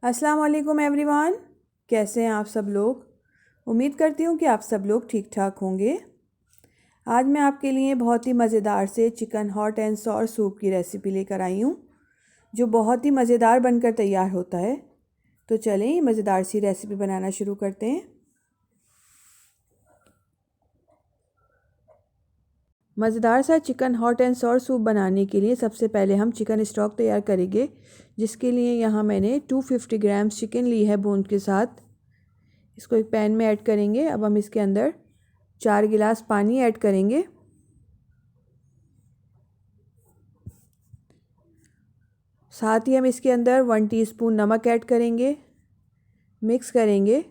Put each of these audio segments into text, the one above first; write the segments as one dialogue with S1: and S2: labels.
S1: अस्सलाम वालेकुम एवरीवन, कैसे हैं आप सब लोग। उम्मीद करती हूँ कि आप सब लोग ठीक ठाक होंगे। आज मैं आपके लिए बहुत ही मज़ेदार से chicken hot and sour soup की रेसिपी लेकर आई हूँ, जो बहुत ही मज़ेदार बनकर तैयार होता है। तो चलें ये मज़ेदार सी रेसिपी बनाना शुरू करते हैं। मज़ेदार सा chicken hot and sour soup बनाने के लिए सबसे पहले हम चिकन स्टॉक तैयार करेंगे, जिसके लिए यहाँ मैंने 250 ग्राम चिकन ली है बोन के साथ। इसको एक पैन में ऐड करेंगे। अब हम इसके अंदर 4 गिलास पानी ऐड करेंगे। साथ ही हम इसके अंदर 1 टीस्पून नमक ऐड करेंगे, मिक्स करेंगे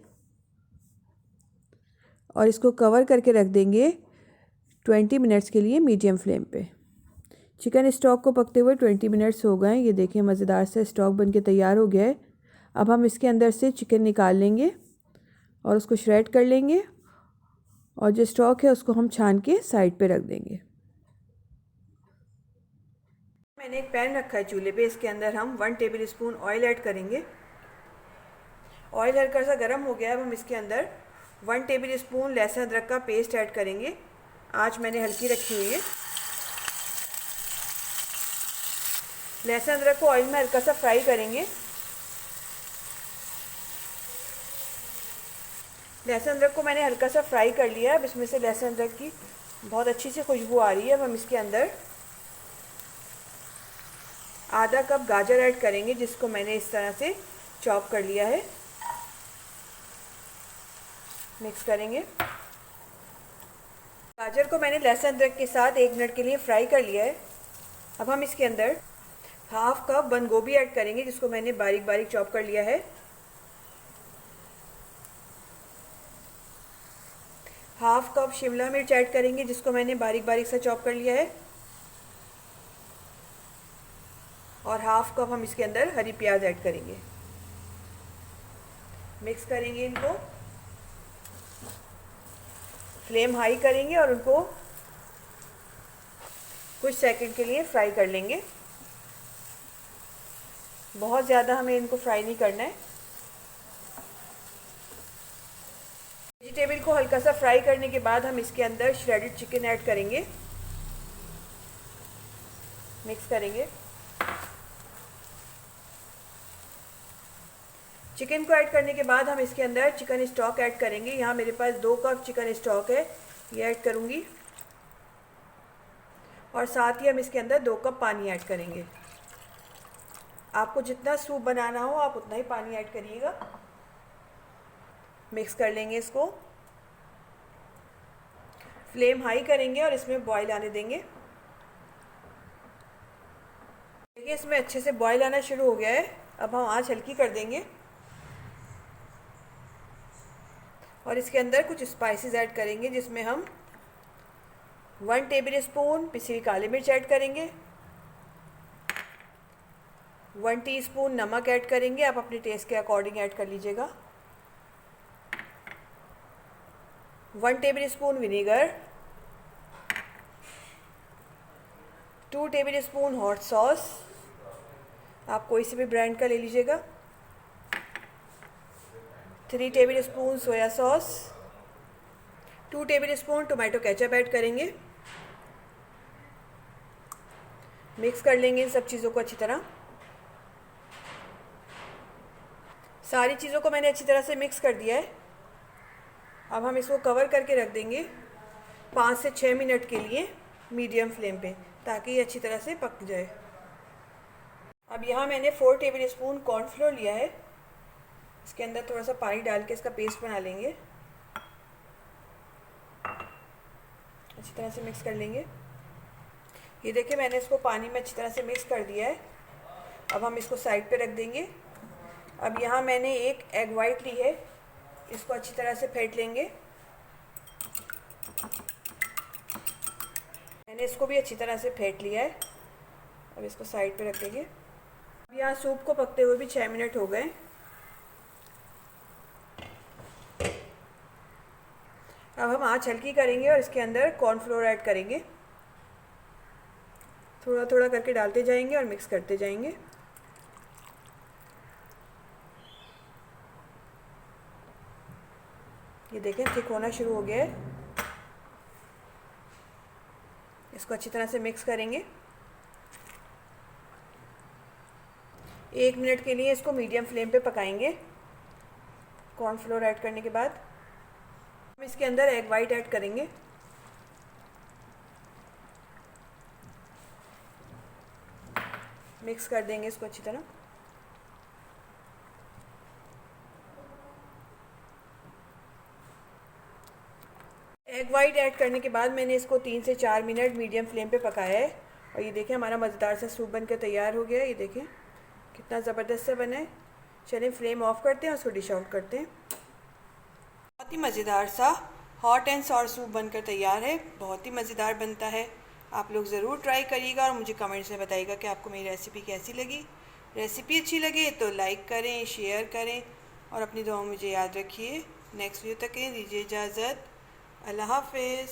S1: और इसको कवर करके रख देंगे 20 मिनट्स के लिए मीडियम फ्लेम पे। चिकन स्टॉक को पकते हुए 20 मिनट्स हो गए। ये देखें मज़ेदार से स्टॉक बनके तैयार हो गया है। अब हम इसके अंदर से चिकन निकाल लेंगे और उसको श्रेड कर लेंगे और जो स्टॉक है उसको हम छान के साइड पे रख देंगे। मैंने एक पैन रखा है चूल्हे पे। इसके अंदर हम 1 टेबल स्पून ऑयल ऐड करेंगे। ऑयल हल्का सा गर्म हो गया है। अब हम इसके अंदर 1 टेबल स्पून लहसुन अदरक का पेस्ट ऐड करेंगे। आँच मैंने हल्की रखी हुई है। लहसुन अदरक को ऑयल में हल्का सा फ्राई करेंगे। लहसुन अदरक को मैंने हल्का सा फ्राई कर लिया है। अब इसमें से लहसुन अदरक की बहुत अच्छी सी खुशबू आ रही है। अब हम इसके अंदर आधा कप गाजर ऐड करेंगे, जिसको मैंने इस तरह से चॉप कर लिया है। मिक्स करेंगे। गाजर को मैंने लहसुन अदरक के साथ 1 मिनट के लिए फ्राई कर लिया है। अब हम इसके अंदर हाफ कप बंद गोभी ऐड करेंगे, जिसको मैंने बारीक बारीक चॉप कर लिया है। हाफ कप शिमला मिर्च ऐड करेंगे, जिसको मैंने बारीक बारीक सा चॉप कर लिया है। और हाफ कप हम इसके अंदर हरी प्याज ऐड करेंगे। मिक्स करेंगे इनको। फ्लेम हाई करेंगे और उनको कुछ सेकंड के लिए फ्राई कर लेंगे। बहुत ज़्यादा हमें इनको फ्राई नहीं करना है। वेजिटेबल को हल्का सा फ्राई करने के बाद हम इसके अंदर श्रेडेड चिकन ऐड करेंगे। मिक्स करेंगे। चिकन को ऐड करने के बाद हम इसके अंदर चिकन स्टॉक ऐड करेंगे। यहाँ मेरे पास 2 कप चिकन स्टॉक है, ये ऐड करूँगी। और साथ ही हम इसके अंदर 2 कप पानी ऐड करेंगे। आपको जितना सूप बनाना हो आप उतना ही पानी ऐड करिएगा। मिक्स कर लेंगे इसको। फ्लेम हाई करेंगे और इसमें बॉईल आने देंगे। देखिए इसमें अच्छे से बॉईल आना शुरू हो गया है। अब हम आंच हल्की कर देंगे और इसके अंदर कुछ स्पाइसेस ऐड करेंगे, जिसमें हम 1 टेबल स्पून पिसी काली मिर्च ऐड करेंगे। 1 टीस्पून नमक ऐड करेंगे। आप अपने टेस्ट के अकॉर्डिंग ऐड कर लीजिएगा। 1 table spoon vinegar, 2 table spoon hot sauce, आप कोई से भी ब्रांड का ले लीजिएगा। 3 table spoon soya sauce, 2 table spoon tomato ketchup add करेंगे। मिक्स कर लेंगे इन सब चीज़ों को अच्छी तरह। सारी चीज़ों को मैंने अच्छी तरह से मिक्स कर दिया है। अब हम इसको कवर करके रख देंगे 5 से 6 मिनट के लिए मीडियम फ्लेम पे, ताकि ये अच्छी तरह से पक जाए। अब यहाँ मैंने 4 टेबल स्पून कॉर्नफ्लोर लिया है। इसके अंदर थोड़ा सा पानी डाल के इसका पेस्ट बना लेंगे। अच्छी तरह से मिक्स कर लेंगे। ये देखिए मैंने इसको पानी में अच्छी तरह से मिक्स कर दिया है। अब हम इसको साइड पे रख देंगे। अब यहाँ मैंने एक एग वाइट ली है, इसको अच्छी तरह से फेंट लेंगे। मैंने इसको भी अच्छी तरह से फेंट लिया है। अब इसको साइड पे रख देंगे। अब यहाँ सूप को पकते हुए भी 6 मिनट हो गए। अब हम आँच हल्की करेंगे और इसके अंदर कॉर्नफ्लोर ऐड करेंगे। थोड़ा थोड़ा करके डालते जाएंगे और मिक्स करते जाएंगे। ये देखें थिक होना शुरू हो गया है। इसको अच्छी तरह से मिक्स करेंगे। 1 मिनट के लिए इसको मीडियम फ्लेम पे पकाएंगे। कॉर्नफ्लोर ऐड करने के बाद हम इसके अंदर एग वाइट ऐड करेंगे। मिक्स कर देंगे इसको अच्छी तरह। एग वाइट ऐड करने के बाद मैंने इसको 3 से 4 मिनट मीडियम फ्लेम पे पकाया है और ये देखें हमारा मज़ेदार सा सूप बनकर तैयार हो गया है। ये देखें कितना ज़बरदस्त सा बना है। चलिए फ्लेम ऑफ करते हैं और उसको डिश आउट करते हैं। बहुत ही मज़ेदार सा हॉट एंड सॉर सूप बनकर तैयार है। बहुत ही मज़ेदार बनता है। आप लोग ज़रूर ट्राई करिएगा और मुझे कमेंट्स में बताइएगा कि आपको मेरी रेसिपी कैसी लगी। रेसिपी अच्छी लगे तो लाइक करें, शेयर करें और अपनी दुआ मुझे याद रखिए। नेक्स्ट वीडियो तक दीजिए इजाज़त। अल्लाह हाफ़िज़।